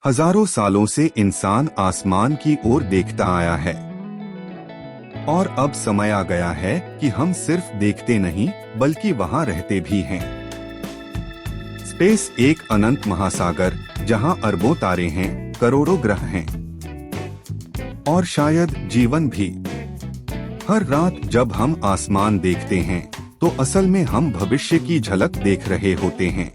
हजारों सालों से इंसान आसमान की ओर देखता आया है और अब समय आ गया है कि हम सिर्फ देखते नहीं बल्कि वहां रहते भी हैं। स्पेस एक अनंत महासागर जहां अरबों तारे हैं, करोड़ों ग्रह हैं और शायद जीवन भी। हर रात जब हम आसमान देखते हैं तो असल में हम भविष्य की झलक देख रहे होते हैं।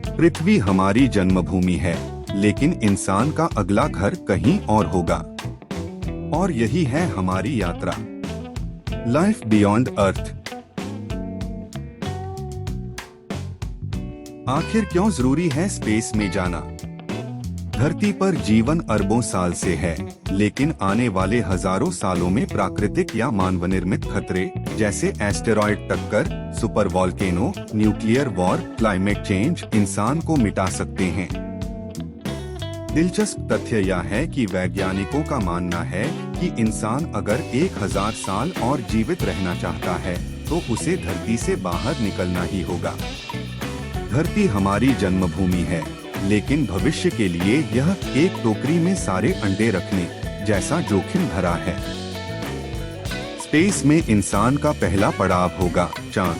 पृथ्वी हमारी जन्मभूमि है, लेकिन इंसान का अगला घर कहीं और होगा और यही है हमारी यात्रा, लाइफ बियॉन्ड अर्थ। आखिर क्यों जरूरी है स्पेस में जाना? धरती पर जीवन अरबों साल से है, लेकिन आने वाले हजारों सालों में प्राकृतिक या मानव निर्मित खतरे जैसे एस्टेरॉयड टक्कर, super volcano, nuclear war, climate change इंसान को मिटा सकते हैं। दिलचस्प तथ्य यह है कि वैज्ञानिकों का मानना है कि इंसान अगर 1000 साल और जीवित रहना चाहता है तो उसे धरती से बाहर निकलना ही होगा। धरती हमारी जन्मभूमि है, लेकिन भविष्य के लिए यह एक टोकरी में सारे अंडे रखने जैसा जोखिम भरा है। स्पेस में इंसान का पहला पड़ाव होगा चांद।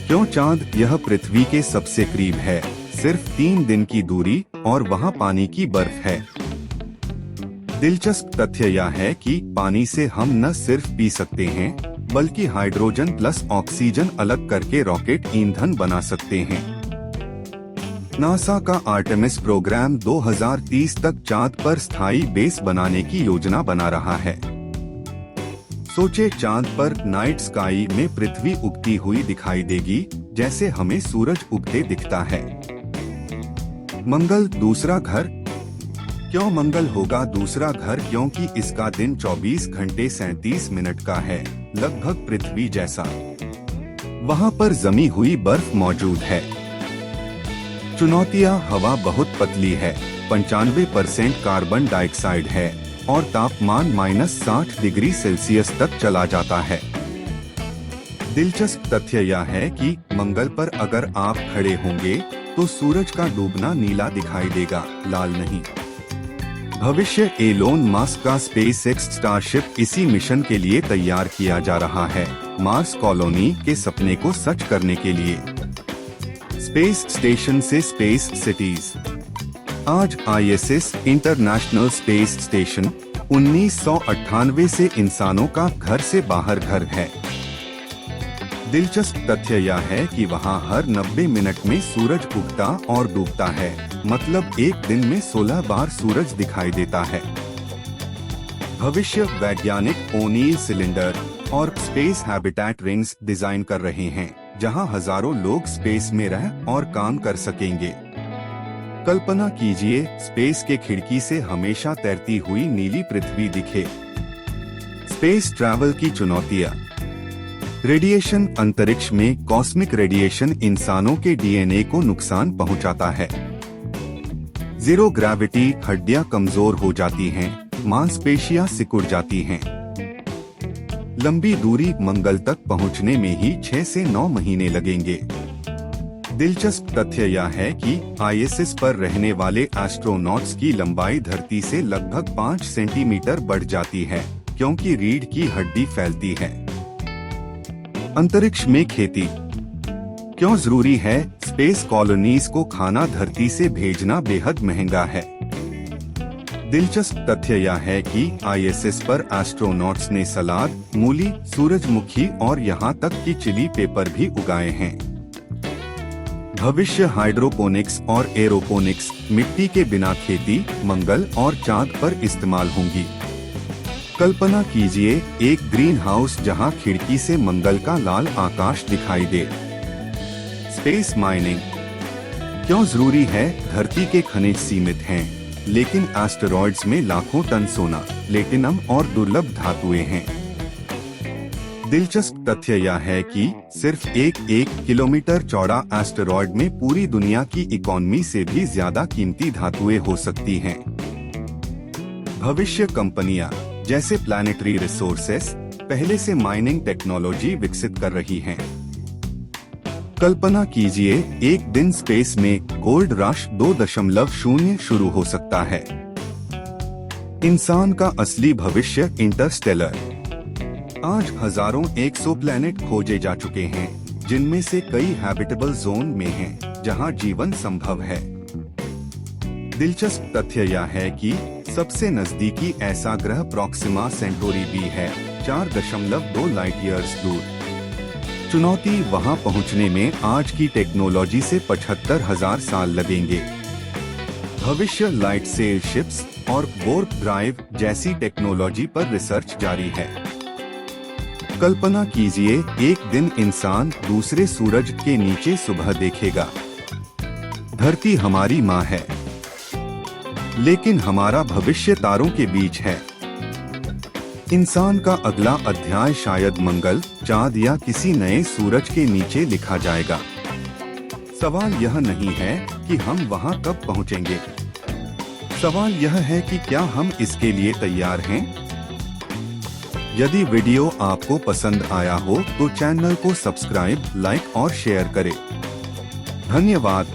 क्यों चांद? यह पृथ्वी के सबसे करीब है, सिर्फ 3 दिन की दूरी और वहाँ पानी की बर्फ है। दिलचस्प तथ्य यह है कि पानी से हम न सिर्फ पी सकते हैं बल्कि हाइड्रोजन प्लस ऑक्सीजन अलग करके रॉकेट ईंधन बना सकते हैं। नासा का आर्टेमिस प्रोग्राम 2030 तक चांद पर स्थायी बेस बनाने की योजना बना रहा है। सोचे, चांद पर नाइट स्काई में पृथ्वी उगती हुई दिखाई देगी जैसे हमें सूरज उगते दिखता है। मंगल दूसरा घर। क्यों मंगल होगा दूसरा घर? क्योंकि इसका दिन 24 घंटे 37 मिनट का है, लगभग पृथ्वी जैसा। वहाँ पर जमी हुई बर्फ मौजूद है। चुनौतियाँ: हवा बहुत पतली है, 95% कार्बन डाइऑक्साइड है और तापमान -60 डिग्री सेल्सियस तक चला जाता है। दिलचस्प तथ्य यह है कि मंगल पर अगर आप खड़े होंगे तो सूरज का डूबना नीला दिखाई देगा, लाल नहीं। भविष्य: एलोन मस्क का स्पेसएक्स स्टारशिप इसी मिशन के लिए तैयार किया जा रहा है, मार्स कॉलोनी के सपने को सच करने के लिए। स्पेस स्टेशन से स्पेस सिटीज। आज आईएसएस इंटरनेशनल स्पेस स्टेशन 1998 से इंसानों का घर से बाहर घर है। दिलचस्प तथ्य यह है कि वहाँ हर 90 मिनट में सूरज उगता और डूबता है, मतलब एक दिन में 16 बार सूरज दिखाई देता है। भविष्य: वैज्ञानिक ओनील सिलेंडर और स्पेस हैबिटेट रिंग्स डिजाइन कर रहे हैं, जहां हजारों लोग स्पेस में रह और काम कर सकेंगे। कल्पना कीजिए, स्पेस के खिड़की से हमेशा तैरती हुई नीली पृथ्वी दिखे। स्पेस ट्रैवल की चुनौतियां: रेडिएशन। अंतरिक्ष में कॉस्मिक रेडिएशन इंसानों के डीएनए को नुकसान पहुंचाता है। जीरो ग्रेविटी, हड्डियां कमजोर हो जाती हैं, मांसपेशियां सिकुड़ जाती हैं। लंबी दूरी, मंगल तक पहुंचने में ही 6 से 9 महीने लगेंगे। दिलचस्प तथ्य यह है कि आईएसएस पर रहने वाले एस्ट्रोनॉट्स की लंबाई धरती से लगभग 5 सेंटीमीटर बढ़ जाती है, क्योंकि रीढ़ की हड्डी फैलती है। अंतरिक्ष में खेती। क्यों जरूरी है? स्पेस कॉलोनीज को खाना धरती से भेजना बेहद महंगा है। दिलचस्प तथ्य यह है कि आईएसएस पर एस्ट्रोनॉट्स ने सलाद, मूली, सूरजमुखी और यहाँ तक कि चिली पेपर भी उगाए हैं। भविष्य: हाइड्रोपोनिक्स और एरोपोनिक्स। मिट्टी के बिना खेती मंगल और चांद पर इस्तेमाल होंगी। कल्पना कीजिए, एक ग्रीन हाउस जहाँ खिड़की से मंगल का लाल आकाश दिखाई दे। Space mining. क्यों जरूरी है? धरती के खनिज सीमित हैं, लेकिन एस्टेरॉयड्स में लाखों टन सोना, प्लेटिनम और दुर्लभ धातुएं हैं। दिलचस्प तथ्य यह है कि सिर्फ एक किलोमीटर चौड़ा एस्टेरॉयड में पूरी दुनिया की इकोनॉमी से भी ज्यादा कीमती धातुएं हो सकती हैं। भविष्य: कंपनियां जैसे प्लैनेटरी रिसोर्सेस पहले से माइनिंग टेक्नोलॉजी विकसित कर रही हैं। कल्पना कीजिए एक दिन स्पेस में गोल्ड रश 2.0 शुरू हो सकता है। इंसान का असली भविष्य इंटरस्टेलर। आज हजारों एक्सोप्लैनेट खोजे जा चुके हैं, जिनमें से कई हैबिटेबल जोन में हैं, जहां जीवन संभव है। दिलचस्प तथ्य यह है कि सबसे नजदीकी ऐसा ग्रह प्रॉक्सिमा सेंटोरी बी है, 4.2 लाइट ईयर्स दूर। चुनौती वहां पहुंचने में आज की टेक्नोलॉजी से 75,000 साल लगेंगे। भविष्य लाइट सेल शिप्स और वॉर्प ड्राइव जैसी टेक्नोलॉजी पर रिसर्च जारी है। कल्पना कीजिए एक दिन इंसान दूसरे सूरज के नीचे सुबह देखेगा। धरती हमारी माँ है, लेकिन हमारा भविष्य तारों के बीच है। इंसान का अगला अध्याय शायद मंगल, चांद या किसी नए सूरज के नीचे लिखा जाएगा। सवाल यह नहीं है कि हम वहां कब पहुंचेंगे। सवाल यह है कि क्या हम इसके लिए तैयार हैं? यदि वीडियो आपको पसंद आया हो तो चैनल को सब्सक्राइब, लाइक और शेयर करें। धन्यवाद।